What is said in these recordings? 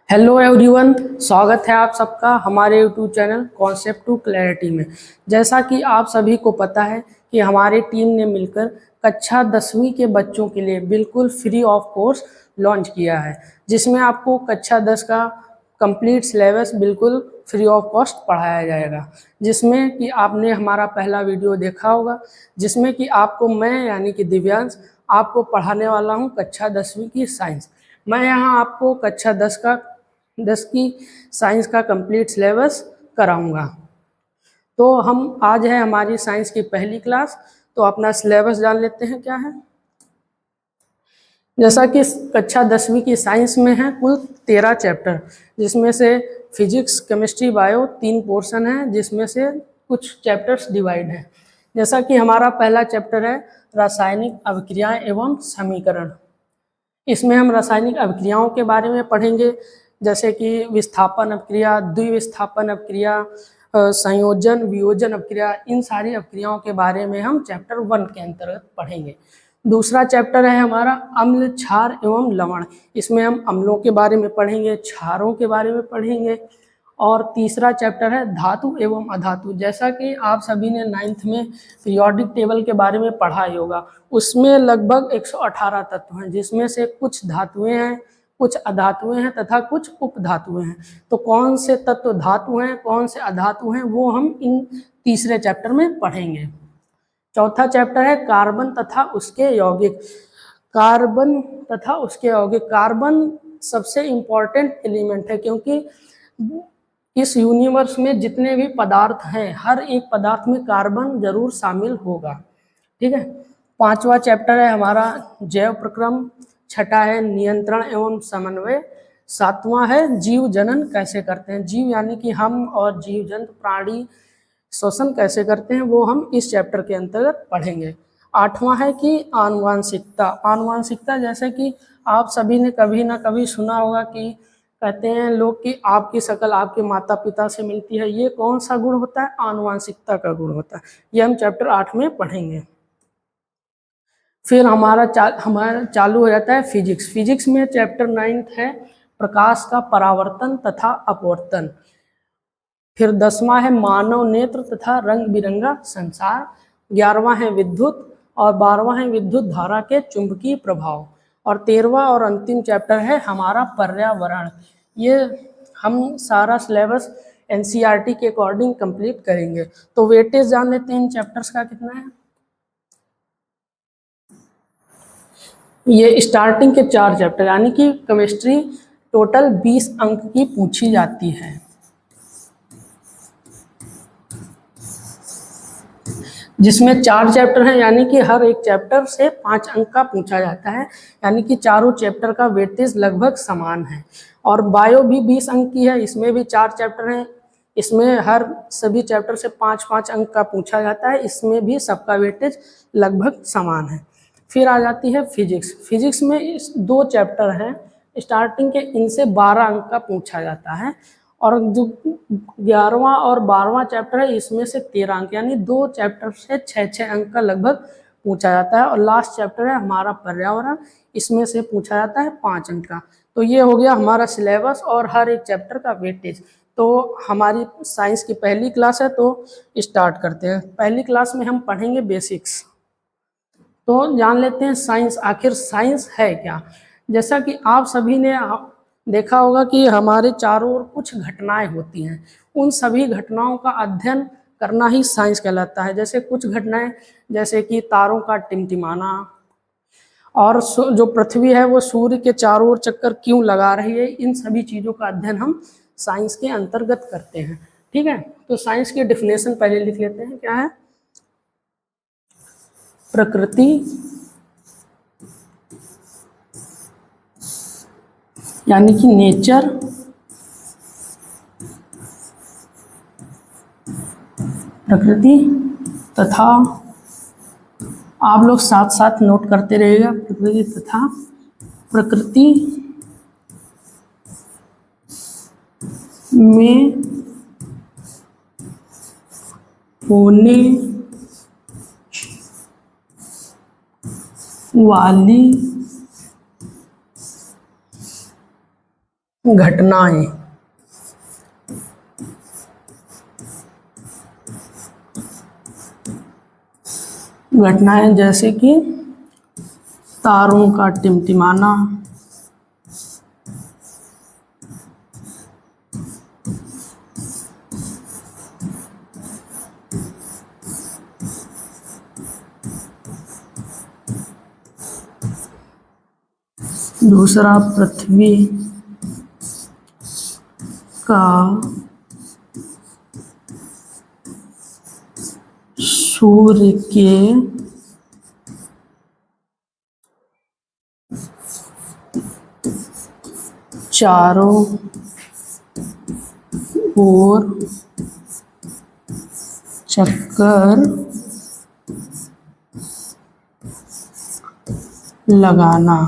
Hello everyone, स्वागत है आप सबका हमारे YouTube channel concept to clarity में। जैसा कि आप सभी को पता है कि हमारी टीम ने मिलकर कक्षा 10वीं के बच्चों के लिए बिल्कुल फ्री ऑफ कोर्स लॉन्च किया है, जिसमें आपको कक्षा 10 का कंप्लीट सिलेबस बिल्कुल फ्री ऑफ कॉस्ट पढ़ाया जाएगा। जिसमें कि आपने हमारा पहला वीडियो देखा होगा, जिसमें कि आपको मैं यानी कि दिव्यांश आपको पढ़ाने वाला हूँ कक्षा 10वीं की साइंस। मैं यहाँ आपको कक्षा 10 की साइंस का कंप्लीट सिलेबस कराऊंगा। तो हम आज है हमारी साइंस की पहली क्लास, तो अपना सिलेबस जान लेते हैं क्या है। जैसा कि कक्षा 10वीं की साइंस में है कुल 13 चैप्टर, जिसमें से फिजिक्स, केमिस्ट्री, बायो 3 पोर्शन है, जिसमें से कुछ चैप्टर्स डिवाइड हैं। जैसा कि हमारा पहला चैप्टर है रासायनिक अभिक्रियाएं एवं समीकरण। इसमें हम रासायनिक अभिक्रियाओं के बारे में पढ़ेंगे, जैसे कि विस्थापन अभिक्रिया, द्विविस्थापन अभिक्रिया, संयोजन, वियोजन अभिक्रिया। इन सारी अभिक्रियाओं के बारे में हम चैप्टर 1 के अंतर्गत पढ़ेंगे। दूसरा चैप्टर है हमारा अम्ल, क्षार एवं लवण। इसमें हम अम्लों के बारे में पढ़ेंगे, क्षारों के बारे में पढ़ेंगे। और तीसरा चैप्टर है धातु एवं अधातु। जैसा कि आप सभी ने 9th में पीरियोडिक टेबल के बारे में पढ़ा ही होगा, उसमें लगभग 118 तत्व हैं, जिसमें से कुछ धातुएं हैं, कुछ अधातुएं हैं तथा कुछ उपधातुएं हैं। तो कौन से तत्व धातु हैं, कौन से अधातु हैं, वो हम इन तीसरे चैप्टर में पढ़ेंगे। चौथा चैप्टर है कार्बन तथा उसके यौगिक। कार्बन तथा उसके यौगिक। कार्बन सबसे इम्पॉर्टेंट एलिमेंट है, क्योंकि इस यूनिवर्स में जितने भी पदार्थ हैं, हर एक पदार्थ में कार्बन जरूर शामिल होगा। ठीक है। पांचवा चैप्टर है हमारा जैव प्रक्रम। छठा है नियंत्रण एवं समन्वय। सातवां है जीव जनन कैसे करते हैं। जीव यानी कि हम और जीव जंतु प्राणी श्वसन कैसे करते हैं, वो हम इस चैप्टर के अंतर्गत पढ़ेंगे। आठवां है कि आनुवांशिकता। आनुवांशिकता जैसे कि आप सभी ने कभी ना कभी सुना होगा कि कहते हैं लोग कि आपकी शक्ल आपके माता पिता से मिलती है। ये कौन सा गुण होता है? आनुवांशिकता का गुण होता है। ये हम चैप्टर 8 में पढ़ेंगे। फिर हमारा चालू हो जाता है फिजिक्स। फिजिक्स में चैप्टर 9th है प्रकाश का परावर्तन तथा अपवर्तन। फिर 10वां है मानव नेत्र तथा रंग बिरंगा संसार। 11वां है विद्युत और 12वां है विद्युत धारा के चुंबकीय प्रभाव। और 13वां और अंतिम चैप्टर है हमारा पर्यावरण। ये हम सारा सिलेबस एनसीईआरटी के अकॉर्डिंग कंप्लीट करेंगे। तो वेटेज जान लेते हैं इन चैप्टर्स का कितना है। ये स्टार्टिंग के 4 चैप्टर यानी कि केमिस्ट्री टोटल 20 अंक की पूछी जाती है। जिसमें 4 चैप्टर हैं, यानी कि हर एक चैप्टर से 5 अंक का पूछा जाता है, यानी कि चारों चैप्टर का वेटेज लगभग समान है। और बायो भी 20 अंक की है, इसमें भी 4 चैप्टर हैं, इसमें हर सभी चैप्टर से 5-5 अंक का पूछा जाता है, इसमें भी सबका वेटेज लगभग समान है। फिर आ जाती है फिजिक्स। फिजिक्स में इस 2 चैप्टर हैं, स्टार्टिंग के इनसे 12 अंक का पूछा जाता है। और जो 11वां और 12वां चैप्टर है, इसमें से 13 अंक, यानी 2 चैप्टर से 6-6 अंक का लगभग पूछा जाता है। और लास्ट चैप्टर है हमारा पर्यावरण, इसमें से पूछा जाता है 5 अंक का। तो ये हो गया हमारा सिलेबस और हर एक चैप्टर का वेटेज। तो हमारी साइंस की पहली क्लास है, तो स्टार्ट करते हैं। पहली क्लास में हम पढ़ेंगे बेसिक्स। तो जान लेते हैं साइंस, आखिर साइंस है क्या। जैसा कि आप सभी ने देखा होगा कि हमारे चारों ओर कुछ घटनाएं होती हैं, उन सभी घटनाओं का अध्ययन करना ही साइंस कहलाता है। जैसे कुछ घटनाएं, जैसे कि तारों का टिमटिमाना, और जो पृथ्वी है वो सूर्य के चारों ओर चक्कर क्यों लगा रही है, इन सभी चीज़ों का अध्ययन हम साइंस के अंतर्गत करते हैं। ठीक है। तो साइंस की डेफिनेशन पहले लिख लेते हैं, क्या है। प्रकृति यानी कि नेचर, प्रकृति तथा, आप लोग साथ साथ नोट करते रहिएगा, प्रकृति तथा प्रकृति में होने वाली घटनाएं, घटनाएं जैसे कि तारों का टिमटिमाना, दूसरा पृथ्वी का सूर्य के चारों ओर चक्कर लगाना।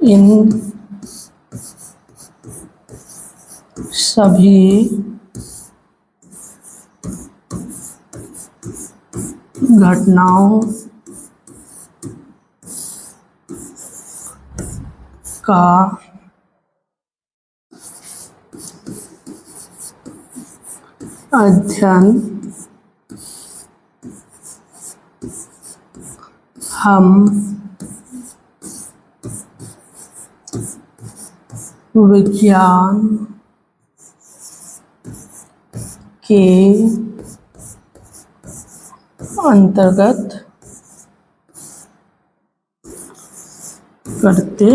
इन सभी घटनाओं का अध्ययन हम विज्ञान के अंतर्गत करते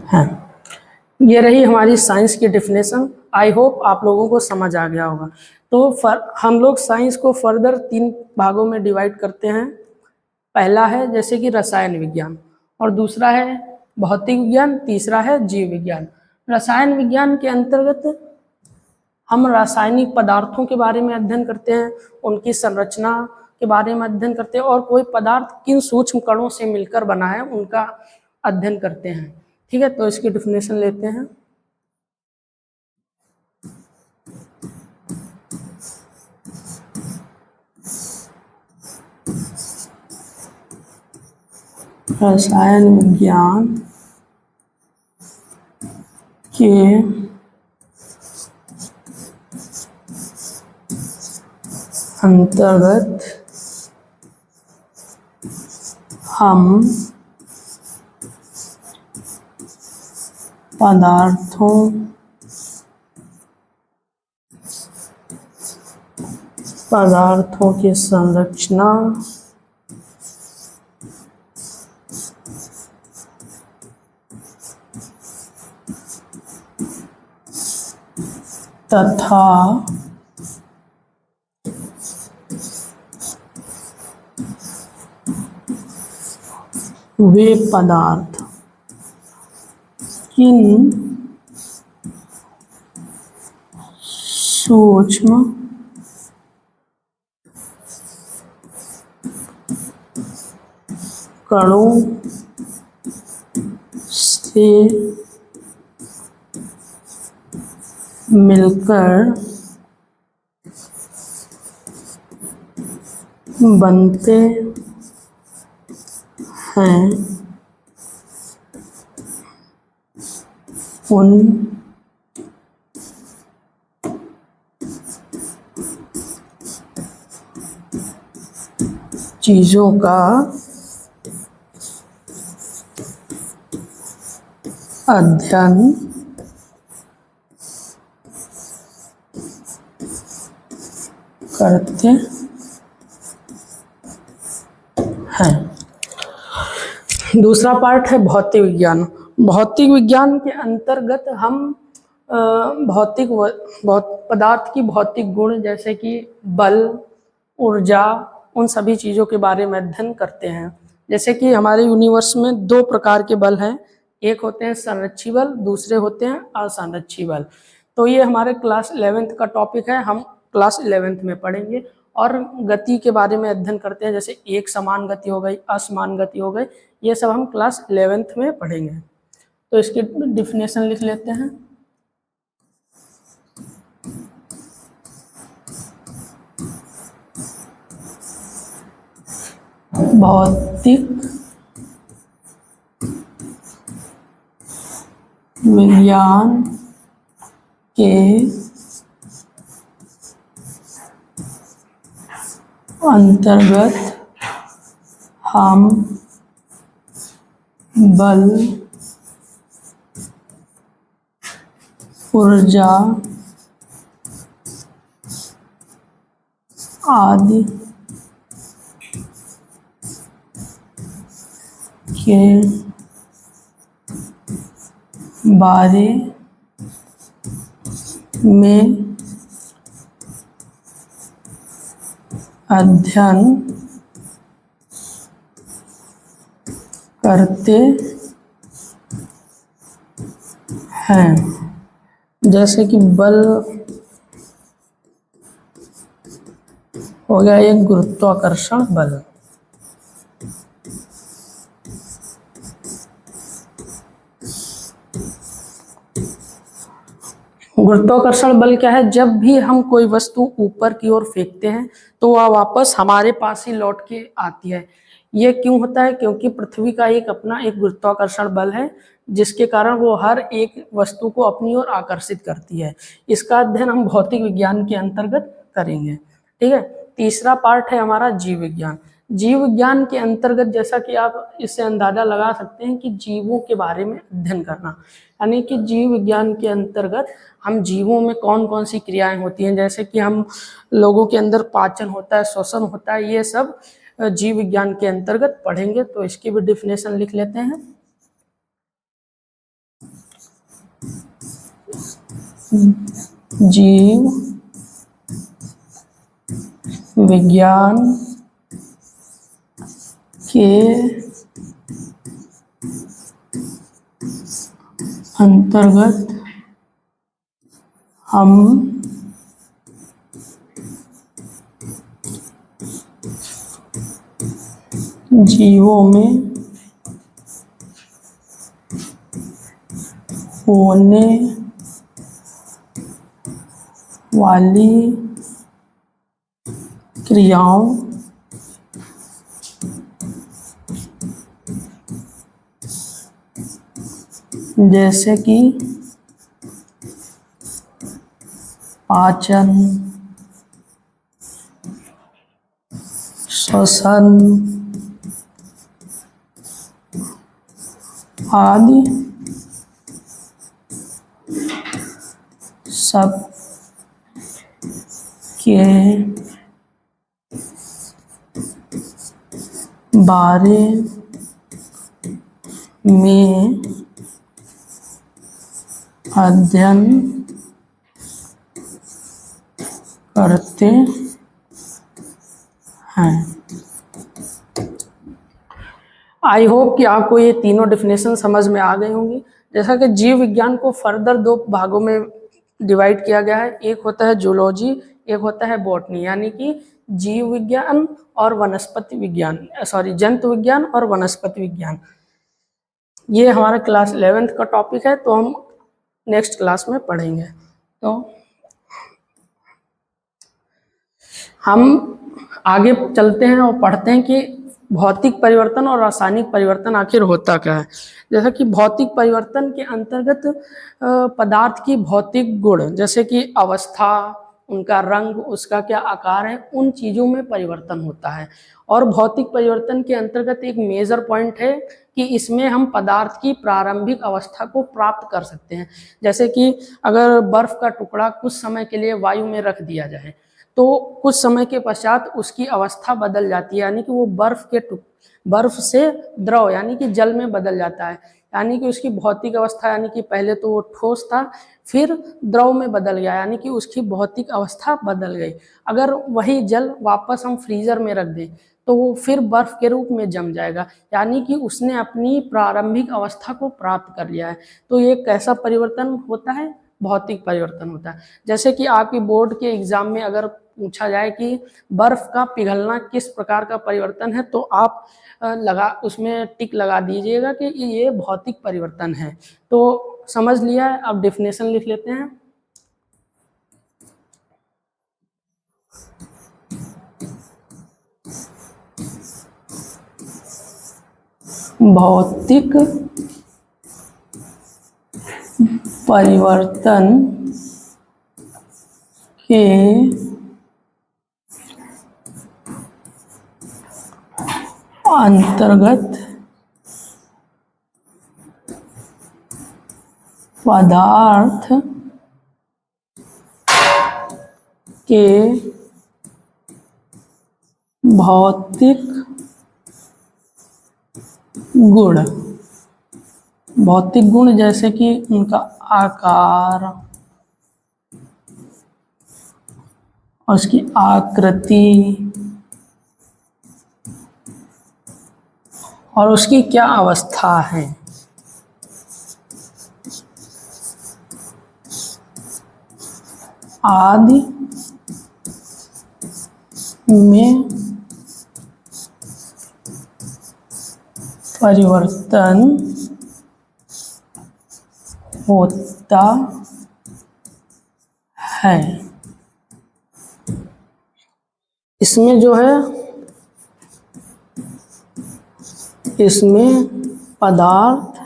हैं। ये रही हमारी साइंस की डेफिनेशन। आई होप आप लोगों को समझ आ गया होगा। तो हम लोग साइंस को फर्दर 3 भागों में डिवाइड करते हैं। पहला है जैसे कि रसायन विज्ञान, और दूसरा है भौतिक विज्ञान, तीसरा है जीव विज्ञान। रसायन विज्ञान के अंतर्गत हम रासायनिक पदार्थों के बारे में अध्ययन करते हैं, उनकी संरचना के बारे में अध्ययन करते हैं, और कोई पदार्थ किन सूक्ष्म कणों से मिलकर बना है उनका अध्ययन करते हैं। ठीक है, तो इसकी डेफिनेशन लेते हैं। रसायन विज्ञान के अंतर्गत हम पदार्थों की संरचना तथा वे पदार्थ किन सूक्ष्म कणों से मिलकर बनते हैं, उन चीजों का अध्ययन करते हैं। दूसरा पार्ट है भौतिक विज्ञान। भौतिक विज्ञान के अंतर्गत हम पदार्थ की भौतिक गुण जैसे कि बल, ऊर्जा, उन सभी चीज़ों के बारे में अध्ययन करते हैं। जैसे कि हमारे यूनिवर्स में 2 प्रकार के बल हैं, एक होते हैं संरक्षी बल, दूसरे होते हैं असंरक्षी बल। तो ये हमारे क्लास 11th का टॉपिक है, हम क्लास 11th में पढ़ेंगे। और गति के बारे में अध्ययन करते हैं, जैसे एक समान गति हो गई, असमान गति हो गई, ये सब हम क्लास 11th में पढ़ेंगे। तो इसकी डेफिनेशन लिख लेते हैं। भौतिक विज्ञान के अंतर्गत हम बल, ऊर्जा आदि के बारे में अध्ययन करते हैं। जैसे कि बल हो गया एक गुरुत्वाकर्षण बल। गुरुत्वाकर्षण बल क्या है? जब भी हम कोई वस्तु ऊपर की ओर फेंकते हैं तो वह वापस हमारे पास ही लौट के आती है। ये क्यों होता है? क्योंकि पृथ्वी का एक अपना एक गुरुत्वाकर्षण बल है जिसके कारण वो हर एक वस्तु को अपनी ओर आकर्षित करती है। इसका अध्ययन हम भौतिक विज्ञान के अंतर्गत करेंगे। ठीक है। तीसरा पार्ट है हमारा जीव विज्ञान। जीव विज्ञान के अंतर्गत जैसा कि आप इससे अंदाजा लगा सकते हैं कि जीवों के बारे में अध्ययन करना, यानी कि जीव विज्ञान के अंतर्गत हम जीवों में कौन कौन सी क्रियाएं होती हैं, जैसे कि हम लोगों के अंदर पाचन होता है, श्वसन होता है, ये सब जीव विज्ञान के अंतर्गत पढ़ेंगे। तो इसकी भी डिफिनेशन लिख लेते हैं। जीव विज्ञान के अंतर्गत हम जीवों में होने वाली क्रियाओं जैसे कि पाचन, श्वसन आदि सब के बारे में अध्ययन करते हैं। आई होप कि आपको ये तीनों डेफिनेशन समझ में आ गई होंगी। जैसा कि जीव विज्ञान को फर्दर दो भागों में डिवाइड किया गया है। एक होता है जूलॉजी, एक होता है बॉटनी, यानी कि जीव विज्ञान और वनस्पति विज्ञान, जंतु विज्ञान और वनस्पति विज्ञान। ये हमारा क्लास 11th का टॉपिक है, तो हम नेक्स्ट क्लास में पढ़ेंगे। तो हम आगे चलते हैं और पढ़ते हैं कि भौतिक परिवर्तन और रासायनिक परिवर्तन आखिर होता क्या है। जैसा कि भौतिक परिवर्तन के अंतर्गत पदार्थ की भौतिक गुण, जैसे कि अवस्था, उनका रंग, उसका क्या आकार है, उन चीज़ों में परिवर्तन होता है। और भौतिक परिवर्तन के अंतर्गत एक मेजर पॉइंट है कि इसमें हम पदार्थ की प्रारंभिक अवस्था को प्राप्त कर सकते हैं। जैसे कि अगर बर्फ का टुकड़ा कुछ समय के लिए वायु में रख दिया जाए तो कुछ समय के पश्चात उसकी अवस्था बदल जाती है, यानी कि वो बर्फ से द्रव यानी कि जल में बदल जाता है। यानी कि उसकी भौतिक अवस्था, यानी कि पहले तो वो ठोस था, फिर द्रव में बदल गया, यानी कि उसकी भौतिक अवस्था बदल गई। अगर वही जल वापस हम फ्रीजर में रख दें तो वो फिर बर्फ के रूप में जम जाएगा, यानी कि उसने अपनी प्रारंभिक अवस्था को प्राप्त कर लिया है। तो ये कैसा परिवर्तन होता है? भौतिक परिवर्तन होता है। जैसे कि आपकी बोर्ड के एग्जाम में अगर पूछा जाए कि बर्फ का पिघलना किस प्रकार का परिवर्तन है, तो आप उसमें टिक लगा दीजिएगा कि ये भौतिक परिवर्तन है। तो समझ लिया है। अब डेफिनेशन लिख लेते हैं। भौतिक परिवर्तन के अंतर्गत पदार्थ के भौतिक गुण, भौतिक गुण जैसे कि उनका आकार और उसकी आकृति और उसकी क्या अवस्था है, आदि में परिवर्तन होता है। इसमें जो है, इसमें पदार्थ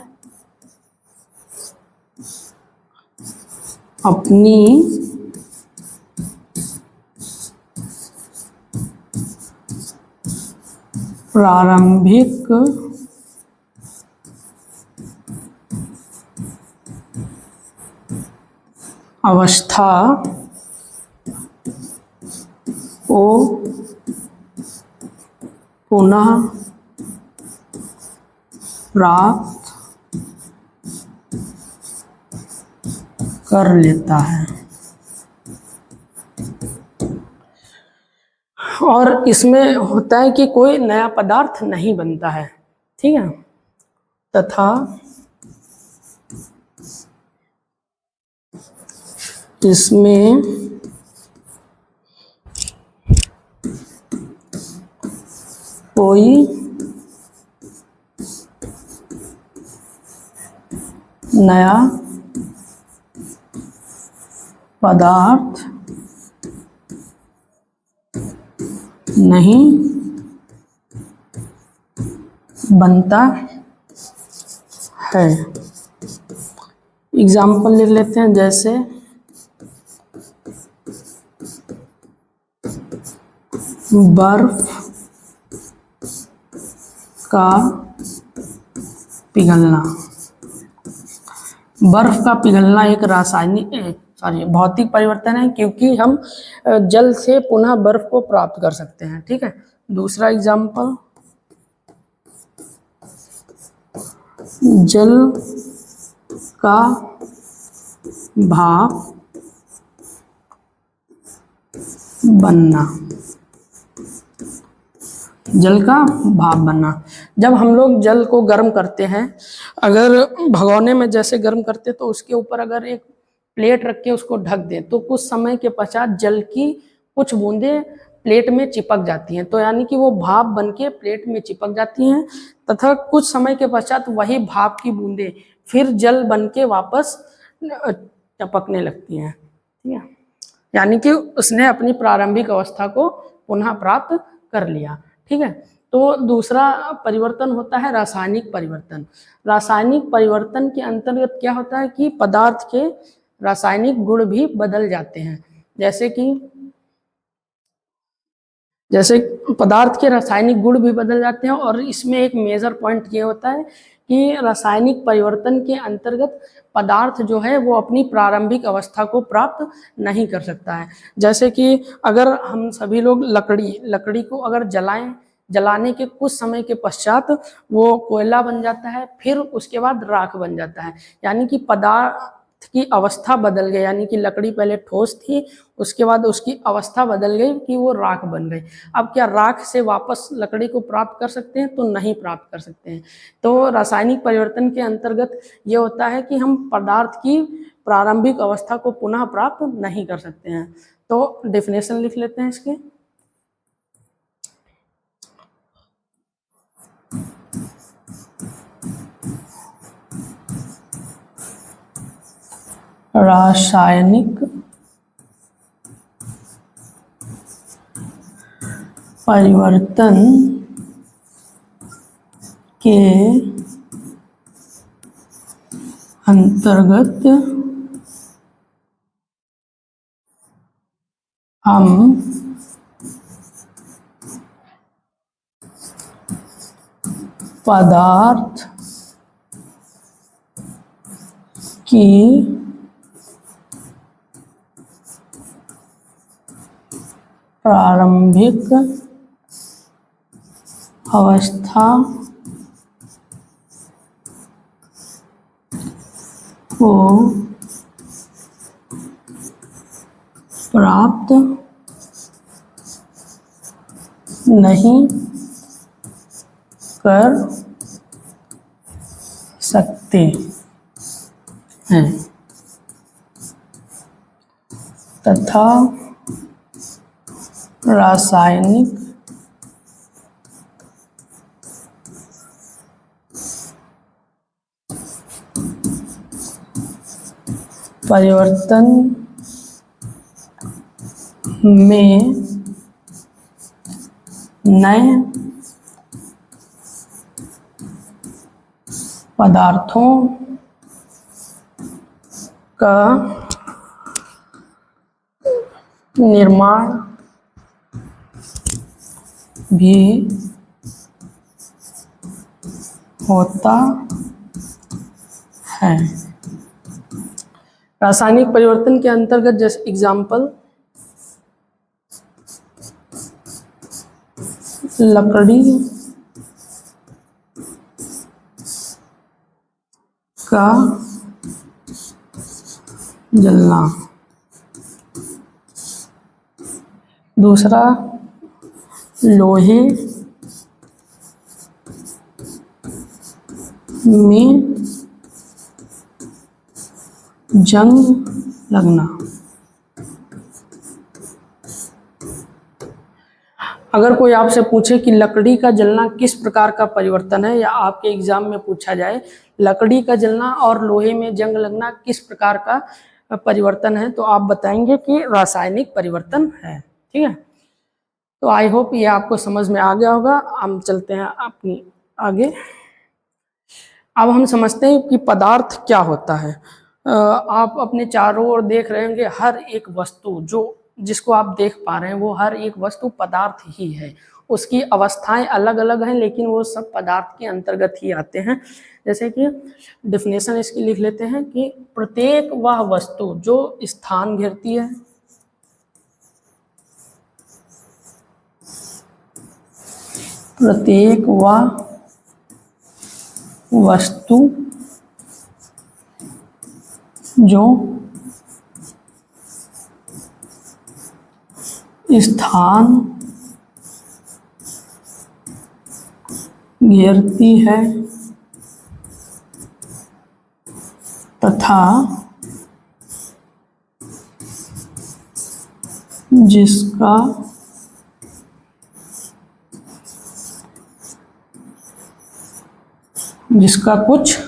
अपनी प्रारंभिक अवस्था को पुनः प्राप्त कर लेता है। और इसमें होता है कि कोई नया पदार्थ नहीं बनता है, ठीक है, तथा इसमें कोई नया पदार्थ नहीं बनता है। एग्जाम्पल लिख लेते हैं, जैसे बर्फ का पिघलना। बर्फ का पिघलना एक रासायनिक भौतिक परिवर्तन है, क्योंकि हम जल से पुनः बर्फ को प्राप्त कर सकते हैं, ठीक है। दूसरा एग्जाम्पल, जल का भाप बनना। जल का भाप बनना, जब हम लोग जल को गर्म करते हैं, अगर भगोने में जैसे गर्म करते तो उसके ऊपर अगर एक प्लेट रख के उसको ढक दें तो कुछ समय के पश्चात जल की कुछ बूंदें प्लेट में चिपक जाती हैं, तो यानी कि वो भाप बन के प्लेट में चिपक जाती हैं, तथा कुछ समय के पश्चात वही भाप की बूंदें फिर जल बन के वापस टपकने लगती हैं, ठीक है। यानी कि उसने अपनी प्रारंभिक अवस्था को पुनः प्राप्त कर लिया, ठीक है। तो दूसरा परिवर्तन होता है रासायनिक परिवर्तन। रासायनिक परिवर्तन के अंतर्गत क्या होता है कि पदार्थ के रासायनिक गुण भी बदल जाते हैं। जैसे पदार्थ के रासायनिक गुण भी बदल जाते हैं, और इसमें एक मेजर पॉइंट ये होता है कि रासायनिक परिवर्तन के अंतर्गत पदार्थ जो है वो अपनी प्रारंभिक अवस्था को प्राप्त नहीं कर सकता है। जैसे कि अगर हम सभी लोग लकड़ी को अगर जलाने के कुछ समय के पश्चात वो कोयला बन जाता है, फिर उसके बाद राख बन जाता है, यानी कि पदार्थ की अवस्था बदल गई, यानी कि लकड़ी पहले ठोस थी, उसके बाद उसकी अवस्था बदल गई कि वो राख बन गई। अब क्या राख से वापस लकड़ी को प्राप्त कर सकते हैं? तो नहीं प्राप्त कर सकते हैं। तो रासायनिक परिवर्तन के अंतर्गत ये होता है कि हम पदार्थ की प्रारंभिक अवस्था को पुनः प्राप्त नहीं कर सकते हैं। तो डेफिनेशन लिख लेते हैं इसके। रासायनिक परिवर्तन के अंतर्गत हम पदार्थ की प्रारंभिक अवस्था को प्राप्त नहीं कर सकते हैं तथा रासायनिक परिवर्तन में नए पदार्थों का निर्माण भी होता है। रासायनिक परिवर्तन के अंतर्गत जैसे एग्जाम्पल लकड़ी का जलना, दूसरा लोहे में जंग लगना। अगर कोई आपसे पूछे कि लकड़ी का जलना किस प्रकार का परिवर्तन है, या आपके एग्जाम में पूछा जाए लकड़ी का जलना और लोहे में जंग लगना किस प्रकार का परिवर्तन है, तो आप बताएंगे कि रासायनिक परिवर्तन है। ठीक है, तो आई होप ये आपको समझ में आ गया होगा। हम चलते हैं अपनी आगे। अब हम समझते हैं कि पदार्थ क्या होता है। आप अपने चारों ओर देख रहे होंगे, हर एक वस्तु जिसको आप देख पा रहे हैं वो हर एक वस्तु पदार्थ ही है। उसकी अवस्थाएं अलग अलग हैं, लेकिन वो सब पदार्थ के अंतर्गत ही आते हैं। जैसे कि डेफिनेशन इसकी लिख लेते हैं कि प्रत्येक वह वस्तु जो स्थान घेरती है, प्रत्येक वह वस्तु जो स्थान घेरती है तथा जिसका कुछ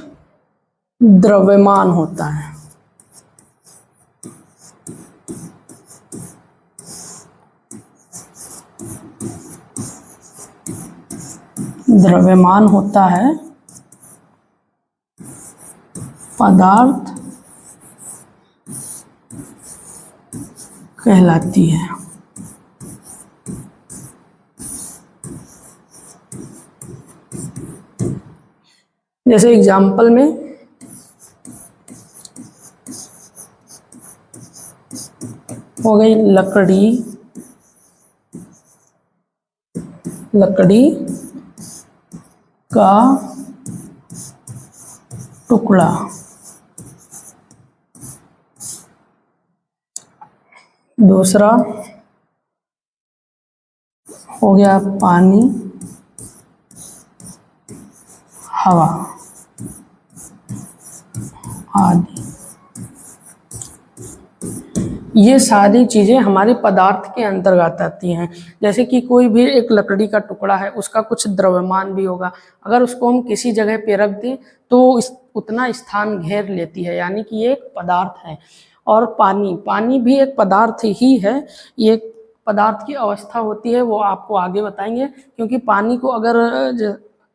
द्रव्यमान होता है। द्रव्यमान होता है पदार्थ कहलाती है। जैसे एग्जाम्पल में हो गई लकड़ी का टुकड़ा, दूसरा हो गया पानी, हवा आदि। ये सारी चीज़ें हमारे पदार्थ के अंतर्गत आती हैं। जैसे कि कोई भी एक लकड़ी का टुकड़ा है, उसका कुछ द्रव्यमान भी होगा। अगर उसको हम किसी जगह पे रख दें तो उतना स्थान घेर लेती है, यानी कि ये एक पदार्थ है। और पानी भी एक पदार्थ ही है। ये पदार्थ की अवस्था होती है, वो आपको आगे बताएंगे। क्योंकि पानी को अगर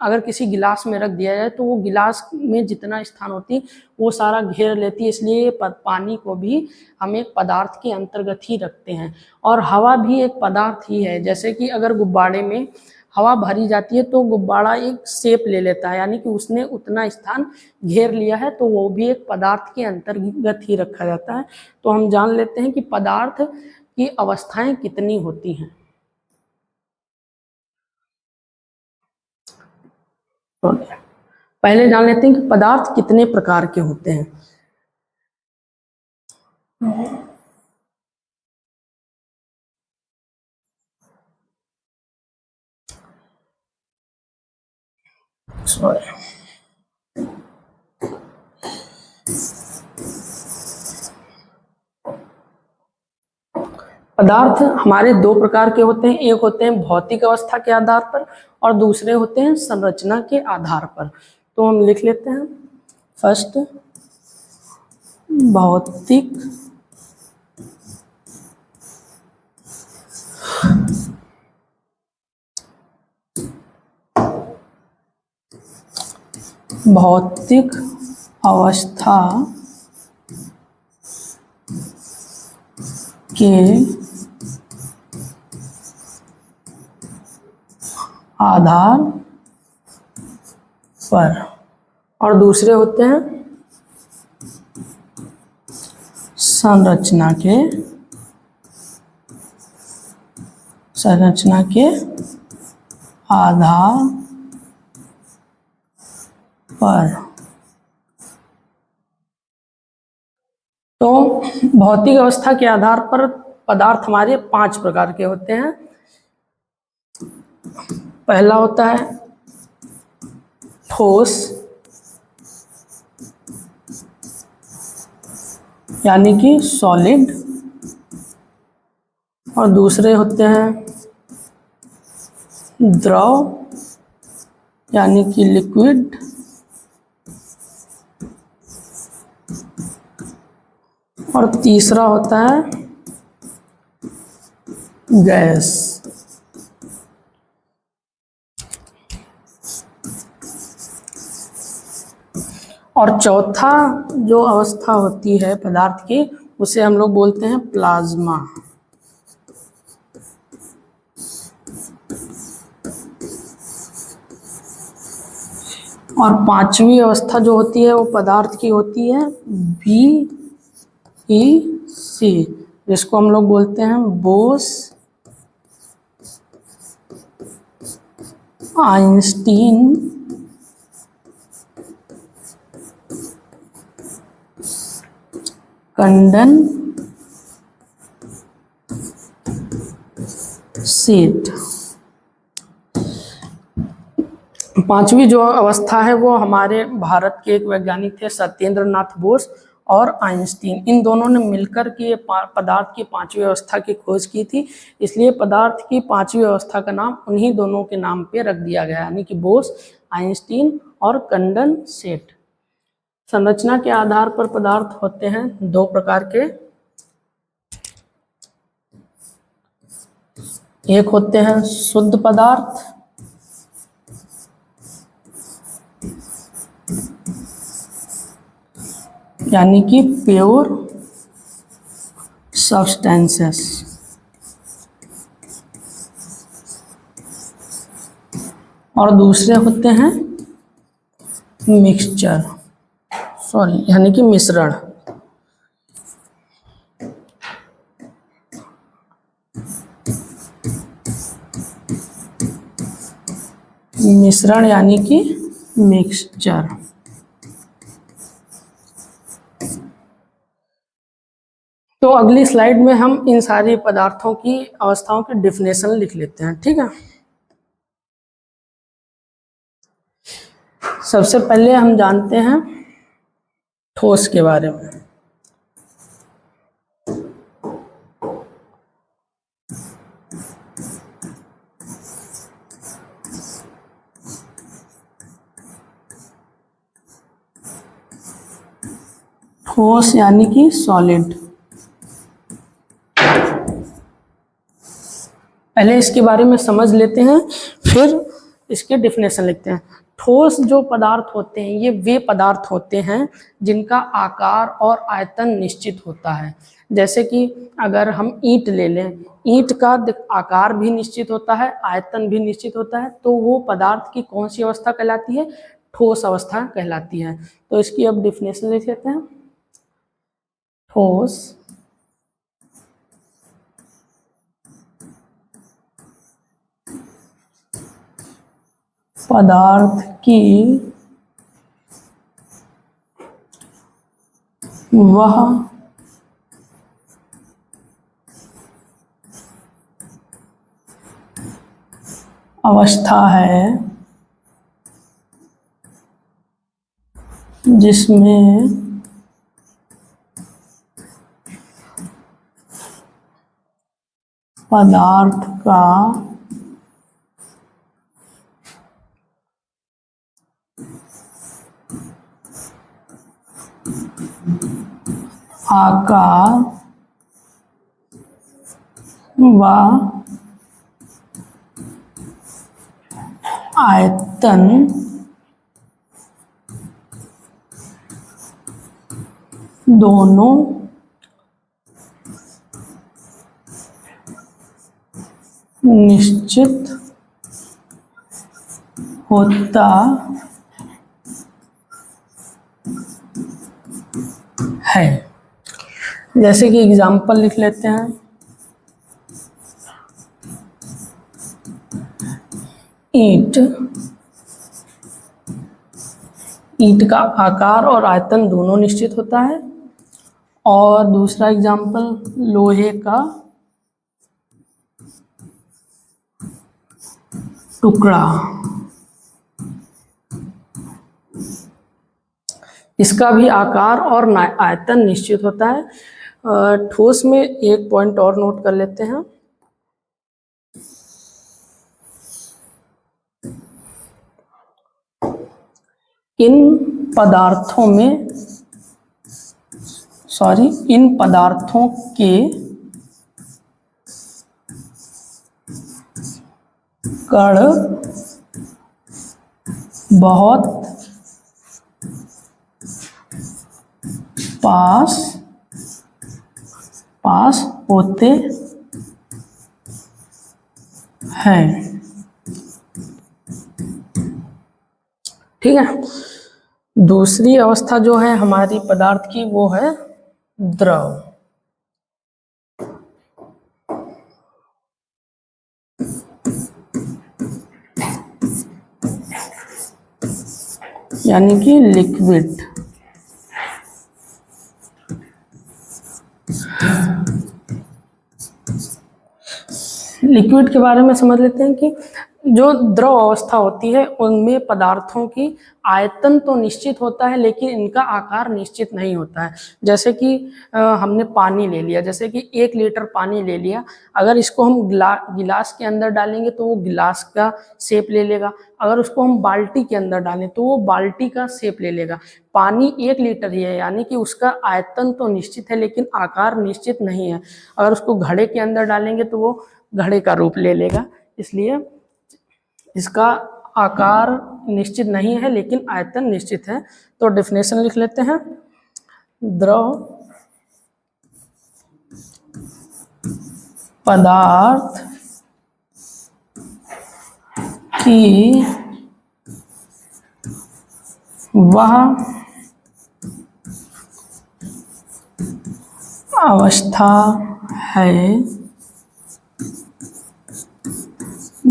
अगर किसी गिलास में रख दिया जाए तो वो गिलास में जितना स्थान होती है वो सारा घेर लेती है, इसलिए पानी को भी हम एक पदार्थ के अंतर्गत ही रखते हैं। और हवा भी एक पदार्थ ही है, जैसे कि अगर गुब्बारे में हवा भरी जाती है तो गुब्बारा एक शेप ले लेता है, यानी कि उसने उतना स्थान घेर लिया है, तो वो भी एक पदार्थ के अंतर्गत ही रखा जाता है। तो हम जान लेते हैं कि पदार्थ की अवस्थाएं कितनी होती हैं। पहले जान लेते हैं कि पदार्थ कितने प्रकार के होते हैं। पदार्थ हमारे दो प्रकार के होते हैं, एक होते हैं भौतिक अवस्था के आधार पर और दूसरे होते हैं संरचना के आधार पर। तो हम लिख लेते हैं, फर्स्ट भौतिक अवस्था के आधार पर, और दूसरे होते हैं संरचना के आधार पर। तो भौतिक अवस्था के आधार पर पदार्थ हमारे 5 प्रकार के होते हैं। पहला होता है ठोस, यानी कि सॉलिड, और दूसरे होते हैं द्रव, यानी कि लिक्विड, और तीसरा होता है गैस। और चौथा जो अवस्था होती है पदार्थ की, उसे हम लोग बोलते हैं प्लाज्मा। और 5वीं अवस्था जो होती है वो पदार्थ की होती है BEC, जिसको हम लोग बोलते हैं बोस आइंस्टीन कंडेंसेट। 5वीं जो अवस्था है वो हमारे भारत के एक वैज्ञानिक थे सत्येंद्र नाथ बोस और आइंस्टीन, इन दोनों ने मिलकर के पदार्थ की 5वीं अवस्था की खोज की थी, इसलिए पदार्थ की 5वीं अवस्था का नाम उन्हीं दोनों के नाम पे रख दिया गया, यानी कि बोस आइंस्टीन और कंडेंसेट। संरचना के आधार पर पदार्थ होते हैं 2 प्रकार के, एक होते हैं शुद्ध पदार्थ, यानी कि प्योर सब्सटेंसेस, और दूसरे होते हैं मिक्सचर, यानी कि मिश्रण। मिश्रण यानी कि मिक्सचर। तो अगली स्लाइड में हम इन सारे पदार्थों की अवस्थाओं की डेफिनेशन लिख लेते हैं, ठीक है। सबसे पहले हम जानते हैं ठोस के बारे में। ठोस यानी कि सॉलिड। पहले इसके बारे में समझ लेते हैं, फिर इसके डिफिनेशन लिखते हैं। ठोस जो पदार्थ होते हैं ये वे पदार्थ होते हैं जिनका आकार और आयतन निश्चित होता है। जैसे कि अगर हम ईंट ले लें, ईंट का आकार भी निश्चित होता है, आयतन भी निश्चित होता है, तो वो पदार्थ की कौन सी अवस्था कहलाती है? ठोस अवस्था कहलाती है। तो इसकी अब डिफिनेशन लिख लेते हैं। ठोस पदार्थ की वह अवस्था है जिसमें पदार्थ का आकार व आयतन दोनों निश्चित होता है। जैसे कि एग्जाम्पल लिख लेते हैं। ईंट, ईंट का आकार और आयतन दोनों निश्चित होता है। और दूसरा एग्जाम्पल लोहे का टुकड़ा, इसका भी आकार और आयतन निश्चित होता है। ठोस में एक पॉइंट और नोट कर लेते हैं। इन पदार्थों के कण बहुत पास होते हैं। ठीक है। दूसरी अवस्था जो है हमारी पदार्थ की वो है द्रव। यानी कि लिक्विड। लिक्विड के बारे में समझ लेते हैं कि जो द्रव अवस्था होती है उनमें पदार्थों की आयतन तो निश्चित होता है लेकिन इनका आकार निश्चित नहीं होता है। जैसे कि हमने पानी ले लिया, जैसे कि 1 लीटर पानी ले लिया, अगर इसको हम गिलास के अंदर डालेंगे तो वो गिलास का शेप ले लेगा, अगर उसको हम बाल्टी के अंदर डालें तो वो बाल्टी का शेप ले लेगा। पानी 1 लीटर ही है, यानी कि उसका आयतन तो निश्चित है लेकिन आकार निश्चित नहीं है। अगर उसको घड़े के अंदर डालेंगे तो वो घड़े का रूप ले लेगा, इसलिए इसका आकार निश्चित नहीं है लेकिन आयतन निश्चित है। तो डेफिनेशन लिख लेते हैं। द्रव पदार्थ की वह अवस्था है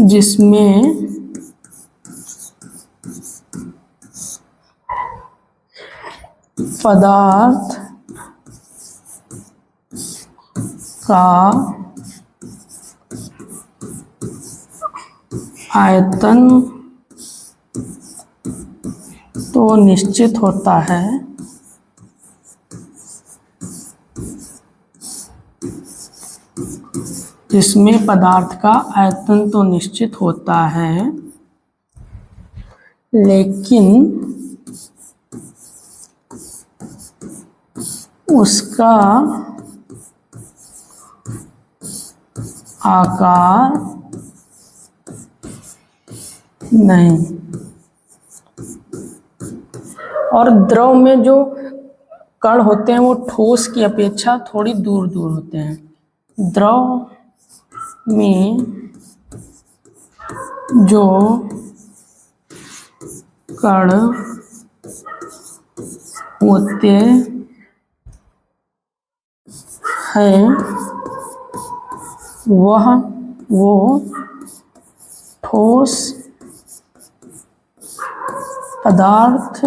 जिसमें पदार्थ का आयतन तो निश्चित होता है जिसमें पदार्थ का आयतन तो निश्चित होता है लेकिन उसका आकार नहीं। और द्रव में जो कण होते हैं वो ठोस की अपेक्षा थोड़ी दूर दूर होते हैं। द्रव में जो कण होते हैं वो ठोस पदार्थ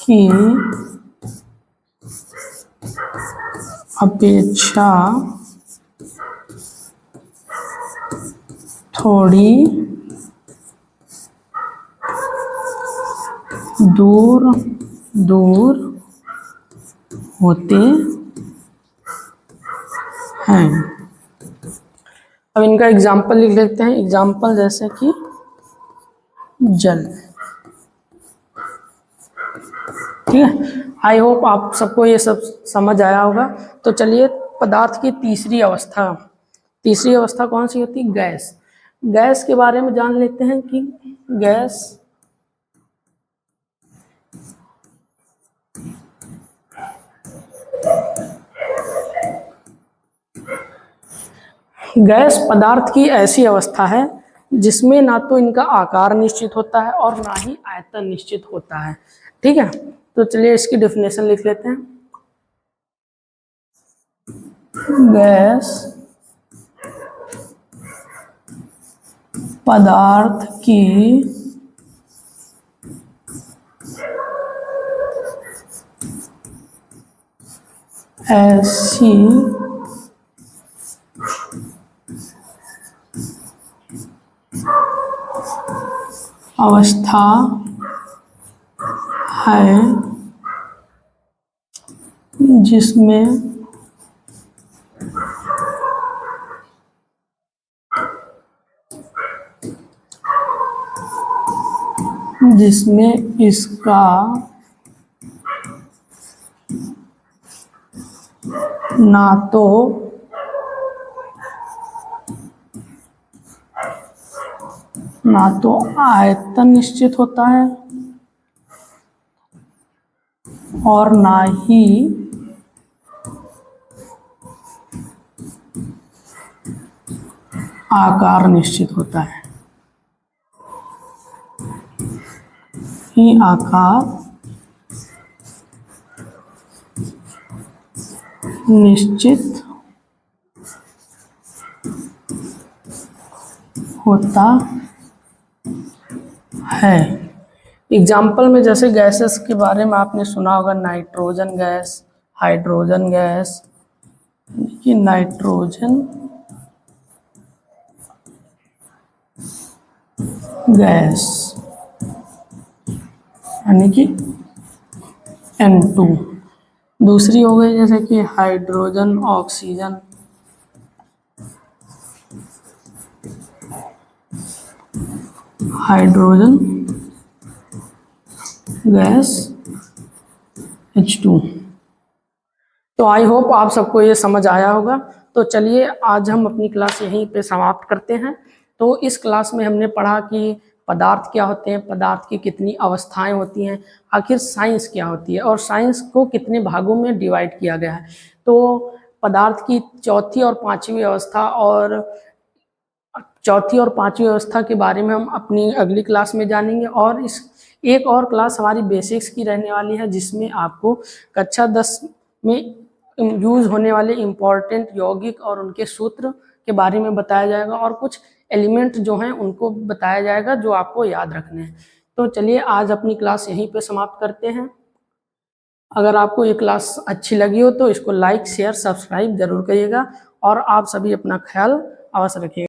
की अपेक्षा थोड़ी दूर दूर होते हैं। अब इनका एग्जाम्पल लिख लेते हैं। एग्जाम्पल जैसे कि जल। ठीक है, आई होप आप सबको ये सब समझ आया होगा। तो चलिए पदार्थ की तीसरी अवस्था कौन सी होती है? गैस। गैस के बारे में जान लेते हैं कि गैस पदार्थ की ऐसी अवस्था है जिसमें ना तो इनका आकार निश्चित होता है और ना ही आयतन निश्चित होता है। ठीक है, तो चलिए इसकी डेफिनेशन लिख लेते हैं। गैस पदार्थ की ऐसी अवस्था है जिसमें इसका ना तो आयतन निश्चित होता है और ना ही आकार निश्चित होता है। आकार निश्चित होता है। एग्जाम्पल में जैसे गैसेस के बारे में आपने सुना होगा, नाइट्रोजन गैस, हाइड्रोजन गैस। कि नाइट्रोजन गैस यानी कि N2। दूसरी हो गई जैसे कि hydrogen oxygen, hydrogen gas H2। तो आई होप आप सबको ये समझ आया होगा। तो चलिए आज हम अपनी क्लास यहीं पे समाप्त करते हैं। तो इस क्लास में हमने पढ़ा कि पदार्थ क्या होते हैं, पदार्थ की कितनी अवस्थाएं होती हैं, आखिर साइंस क्या होती है और साइंस को कितने भागों में डिवाइड किया गया है। तो पदार्थ की चौथी और पांचवी अवस्था के बारे में हम अपनी अगली क्लास में जानेंगे। और इस एक और क्लास हमारी बेसिक्स की रहने वाली है जिसमें आपको कक्षा 10 में यूज होने वाले इम्पॉर्टेंट यौगिक और उनके सूत्र के बारे में बताया जाएगा और कुछ एलिमेंट जो हैं उनको बताया जाएगा जो आपको याद रखने हैं। तो चलिए आज अपनी क्लास यहीं पे समाप्त करते हैं। अगर आपको ये क्लास अच्छी लगी हो तो इसको लाइक शेयर सब्सक्राइब जरूर करिएगा और आप सभी अपना ख्याल अवश्य रखिएगा।